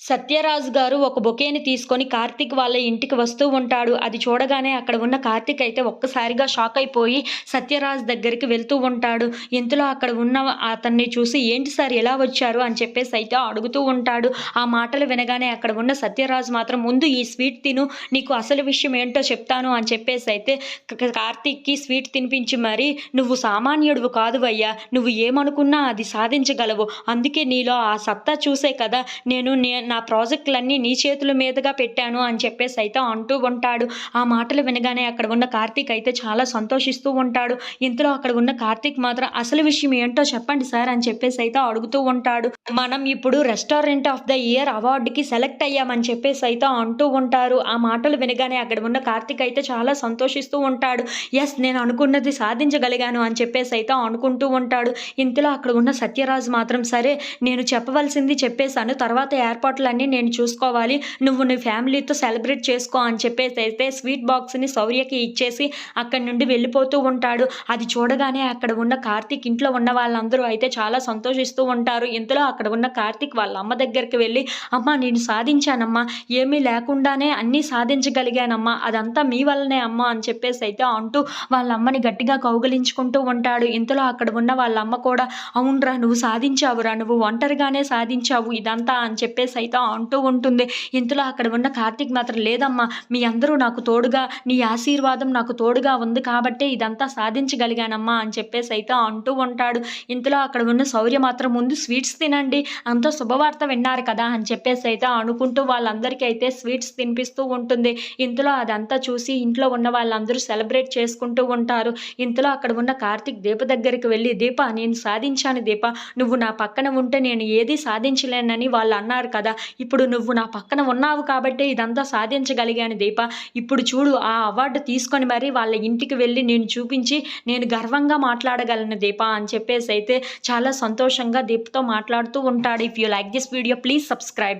సత్యరాజు గారు ఒక బొకేని తీసుకొని కార్తీక్ వాళ్ళ ఇంటికి వస్తూ ఉంటాడు. అది చూడగానే అక్కడ ఉన్న కార్తీక్ అయితే ఒక్కసారిగా షాక్ అయిపోయి సత్యరాజ్ దగ్గరికి వెళ్తూ ఉంటాడు. ఇంతలో అక్కడ ఉన్న అతన్ని చూసి ఏంటి సార్ ఎలా వచ్చారు అని చెప్పేసి అయితే అడుగుతూ ఉంటాడు. ఆ మాటలు వినగానే అక్కడ ఉన్న సత్యరాజ్ మాత్రం ముందు ఈ స్వీట్ తిను, నీకు అసలు విషయం ఏంటో చెప్తాను అని చెప్పేసి అయితే కార్తీక్కి స్వీట్ తినిపించి మరి నువ్వు సామాన్యుడివి కాదువయ్యా, నువ్వు ఏమనుకున్నా అది సాధించగలవు, అందుకే నీలో ఆ సత్తా చూసే కదా నేను నా ప్రాజెక్టులన్నీ నీ చేతుల మీదుగా పెట్టాను అని చెప్పేసి అయితే అంటూ ఉంటాడు. ఆ మాటలు వినగానే అక్కడ ఉన్న కార్తీక్ అయితే చాలా సంతోషిస్తూ ఉంటాడు. ఇంతలో అక్కడ ఉన్న కార్తీక్ మాత్రం అసలు విషయం ఏంటో చెప్పండి సార్ అని చెప్పేసి అయితే అడుగుతూ ఉంటాడు. మనం ఇప్పుడు రెస్టారెంట్ ఆఫ్ ద ఇయర్ అవార్డుకి సెలెక్ట్ అయ్యామని చెప్పేసి అయితే అంటూ ఉంటారు. ఆ మాటలు వినగానే అక్కడ ఉన్న కార్తీక్ అయితే చాలా సంతోషిస్తూ ఉంటాడు. ఎస్, నేను అనుకున్నది సాధించగలిగాను అని చెప్పేసి అయితే అనుకుంటూ ఉంటాడు. ఇంతలో అక్కడ ఉన్న సత్యరాజ్ మాత్రం సరే నేను చెప్పవలసింది చెప్పేశాను, తర్వాత ఏర్పాట్లన్నీ నేను చూసుకోవాలి, నువ్వు నీ ఫ్యామిలీతో సెలబ్రేట్ చేసుకో అని చెప్పేసి అయితే స్వీట్ బాక్స్ని శౌర్యకి ఇచ్చేసి అక్కడి నుండి వెళ్ళిపోతూ ఉంటాడు. అది చూడగానే అక్కడ ఉన్న కార్తీక్ ఇంట్లో ఉన్న వాళ్ళందరూ అయితే చాలా సంతోషిస్తూ ఉంటారు. ఇంతలో అక్కడ ఉన్న కార్తీక్ వాళ్ళ అమ్మ దగ్గరికి వెళ్ళి అమ్మ నేను సాధించానమ్మా, ఏమీ లేకుండానే అన్నీ సాధించగలిగానమ్మా, అదంతా మీ వల్లనే అమ్మ అని చెప్పేసి అయితే అంటూ వాళ్ళ అమ్మని గట్టిగా కౌగిలించుకుంటూ ఉంటాడు. ఇంతలో అక్కడ ఉన్న వాళ్ళ అమ్మ కూడా అవునరా నువ్వు సాధించావురా, నువ్వు ఒంటరిగానే సాధించావు ఇదంతా అని చెప్పేసి అయితే అంటూ ఉంటుంది. ఇంతలో అక్కడ ఉన్న కార్తీక్ మాత్రం లేదమ్మా, మీ అందరూ నాకు తోడుగా, నీ ఆశీర్వాదం నాకు తోడుగా ఉంది కాబట్టే ఇదంతా సాధించగలిగానమ్మా అని చెప్పేసి అయితే అంటూ ఉంటాడు. ఇంతలో అక్కడ ఉన్న శౌర్య మాత్రం ముందు స్వీట్స్ తినండి, అంత శుభవార్త విన్నారు కదా అని చెప్పేసి అయితే అనుకుంటూ వాళ్ళందరికీ అయితే స్వీట్స్ తినిపిస్తూ ఉంటుంది. ఇంతలో అదంతా చూసి ఇంట్లో ఉన్న వాళ్ళందరూ సెలబ్రేట్ చేసుకుంటూ ఉంటారు. ఇంతలో అక్కడ ఉన్న కార్తీక్ దీప దగ్గరికి వెళ్ళి దీప నేను సాధించాను దీప, నువ్వు నా పక్కన ఉంటే నేను ఏది సాధించలేనని వాళ్ళు అన్నారు కదా, ఇప్పుడు నువ్వు నా పక్కన ఉన్నావు కాబట్టి ఇదంతా సాధించగలిగాను దీప, ఇప్పుడు చూడు ఆ అవార్డు తీసుకొని మరి వాళ్ళ ఇంటికి వెళ్ళి నేను చూపించి నేను గర్వంగా మాట్లాడగలను దీప అని చెప్పేసి అయితే చాలా సంతోషంగా దీపతో మాట్లాడుతూ ఉంటాడు. If you like this video please subscribe.